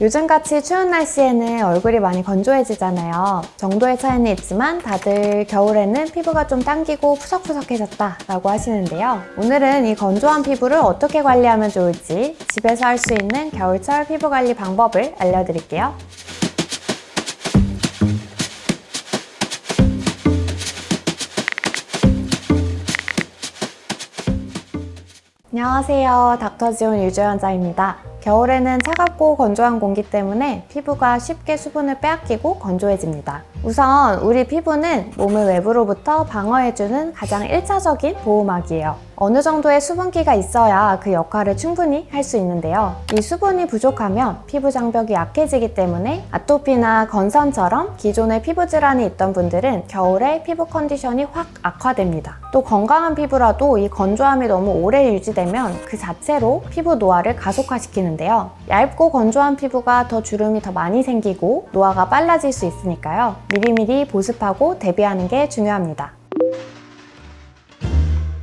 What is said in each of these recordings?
요즘같이 추운 날씨에는 얼굴이 많이 건조해지잖아요. 정도의 차이는 있지만 다들 겨울에는 피부가 좀 당기고 푸석푸석해졌다 라고 하시는데요. 오늘은 이 건조한 피부를 어떻게 관리하면 좋을지 집에서 할 수 있는 겨울철 피부 관리 방법을 알려드릴게요. 안녕하세요. 닥터지온 유주연자입니다. 겨울에는 차갑고 건조한 공기 때문에 피부가 쉽게 수분을 빼앗기고 건조해집니다. 우선 우리 피부는 몸을 외부로부터 방어해주는 가장 1차적인 보호막이에요. 어느 정도의 수분기가 있어야 그 역할을 충분히 할 수 있는데요. 이 수분이 부족하면 피부 장벽이 약해지기 때문에 아토피나 건선처럼 기존에 피부 질환이 있던 분들은 겨울에 피부 컨디션이 확 악화됩니다. 또 건강한 피부라도 이 건조함이 너무 오래 유지되면 그 자체로 피부 노화를 가속화시키는데요. 얇고 건조한 피부가 더 주름이 더 많이 생기고 노화가 빨라질 수 있으니까요. 미리미리 보습하고 대비하는 게 중요합니다.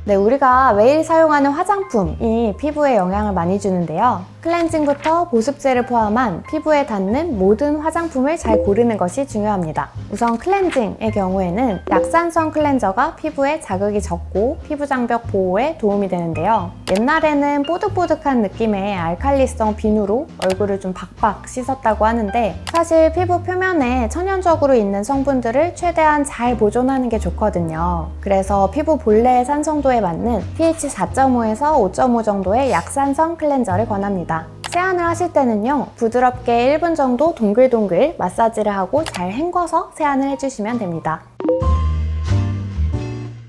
네, 우리가 매일 사용하는 화장품이 피부에 영향을 많이 주는데요. 클렌징부터 보습제를 포함한 피부에 닿는 모든 화장품을 잘 고르는 것이 중요합니다. 우선 클렌징의 경우에는 약산성 클렌저가 피부에 자극이 적고 피부 장벽 보호에 도움이 되는데요. 옛날에는 뽀득뽀득한 느낌의 알칼리성 비누로 얼굴을 좀 박박 씻었다고 하는데 사실 피부 표면에 천연적으로 있는 성분들을 최대한 잘 보존하는 게 좋거든요. 그래서 피부 본래의 산성도에 맞는 pH 4.5에서 5.5 정도의 약산성 클렌저를 권합니다. 세안을 하실 때는요, 부드럽게 1분 정도 동글동글 마사지를 하고 잘 헹궈서 세안을 해주시면 됩니다.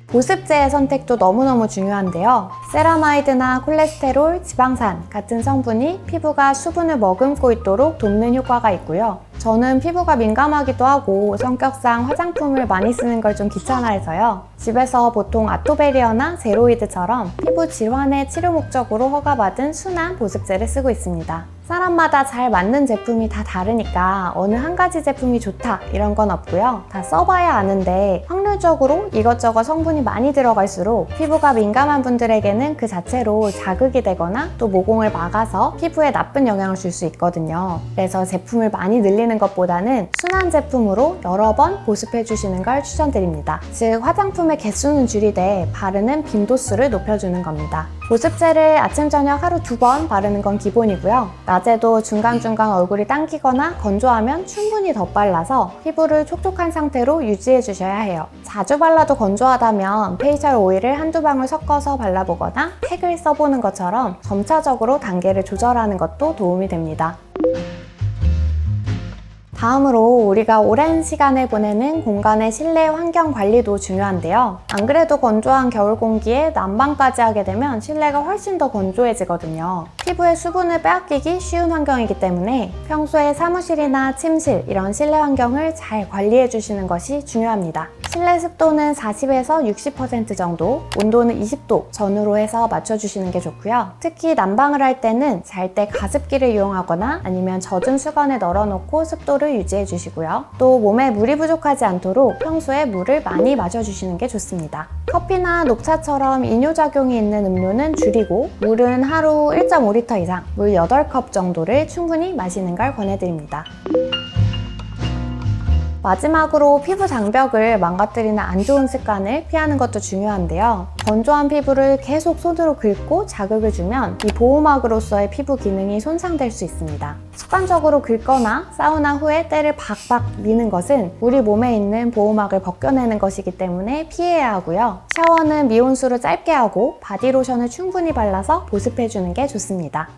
보습제의 선택도 너무너무 중요한데요. 세라마이드나 콜레스테롤, 지방산 같은 성분이 피부가 수분을 머금고 있도록 돕는 효과가 있고요. 저는 피부가 민감하기도 하고 성격상 화장품을 많이 쓰는 걸 좀 귀찮아해서요. 집에서 보통 아토베리어나 제로이드처럼 피부 질환의 치료 목적으로 허가받은 순한 보습제를 쓰고 있습니다. 사람마다 잘 맞는 제품이 다 다르니까 어느 한 가지 제품이 좋다 이런 건 없고요. 다 써봐야 아는데 확률적으로 이것저것 성분이 많이 들어갈수록 피부가 민감한 분들에게는 그 자체로 자극이 되거나 또 모공을 막아서 피부에 나쁜 영향을 줄 수 있거든요. 그래서 제품을 많이 늘리는 것보다는 순한 제품으로 여러 번 보습해 주시는 걸 추천드립니다. 즉 화장품의 개수는 줄이되 바르는 빈도수를 높여주는 겁니다. 보습제를 아침 저녁 하루 2번 바르는 건 기본이고요. 낮에도 중간중간 얼굴이 당기거나 건조하면 충분히 덧발라서 피부를 촉촉한 상태로 유지해 주셔야 해요. 자주 발라도 건조하다면 페이셜 오일을 한두 방울 섞어서 발라보거나 팩을 써보는 것처럼 점차적으로 단계를 조절하는 것도 도움이 됩니다. 다음으로 우리가 오랜 시간을 보내는 공간의 실내 환경 관리도 중요한데요. 안 그래도 건조한 겨울 공기에 난방까지 하게 되면 실내가 훨씬 더 건조해지거든요. 피부에 수분을 빼앗기기 쉬운 환경이기 때문에 평소에 사무실이나 침실 이런 실내 환경을 잘 관리해 주시는 것이 중요합니다. 실내 습도는 40에서 60% 정도, 온도는 20도 전후로 해서 맞춰주시는 게 좋고요. 특히 난방을 할 때는 잘 때 가습기를 이용하거나 아니면 젖은 수건에 널어놓고 습도를 유지해 주시고요. 또 몸에 물이 부족하지 않도록 평소에 물을 많이 마셔주시는 게 좋습니다. 커피나 녹차처럼 이뇨작용이 있는 음료는 줄이고 물은 하루 1.5리터 이상, 물 8컵 정도를 충분히 마시는 걸 권해드립니다. 마지막으로 피부 장벽을 망가뜨리는 안 좋은 습관을 피하는 것도 중요한데요. 건조한 피부를 계속 손으로 긁고 자극을 주면 이 보호막으로서의 피부 기능이 손상될 수 있습니다. 습관적으로 긁거나 사우나 후에 때를 박박 미는 것은 우리 몸에 있는 보호막을 벗겨내는 것이기 때문에 피해야 하고요. 샤워는 미온수로 짧게 하고 바디로션을 충분히 발라서 보습해주는 게 좋습니다.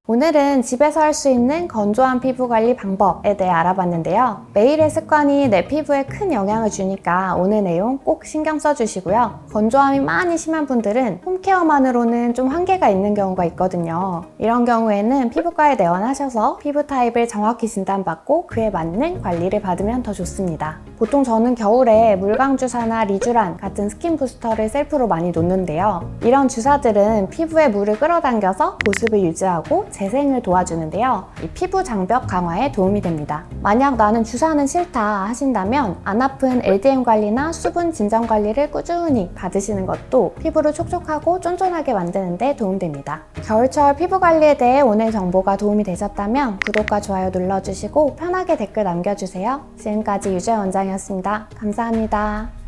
오늘은 집에서 할 수 있는 건조한 피부 관리 방법에 대해 알아봤는데요. 매일의 습관이 내 피부에 큰 영향을 주니까 오늘 내용 꼭 신경 써주시고요. 건조함이 많이 심한 분들은 홈케어만으로는 좀 한계가 있는 경우가 있거든요. 이런 경우에는 피부과에 내원하셔서 피부 타입을 정확히 진단받고 그에 맞는 관리를 받으면 더 좋습니다. 보통 저는 겨울에 물광주사나 리쥬란 같은 스킨 부스터를 셀프로 많이 놓는데요. 이런 주사들은 피부에 물을 끌어당겨서 보습을 유지하고 재생을 도와주는데요. 이 피부 장벽 강화에 도움이 됩니다. 만약 나는 주사는 싫다 하신다면 안 아픈 LDM 관리나 수분 진정 관리를 꾸준히 받으시는 것도 피부를 촉촉하고 쫀쫀하게 만드는 데 도움됩니다. 겨울철 피부 관리에 대해 오늘 정보가 도움이 되셨다면 구독과 좋아요 눌러주시고 편하게 댓글 남겨주세요. 지금까지 유재 원장이었습니다. 감사합니다.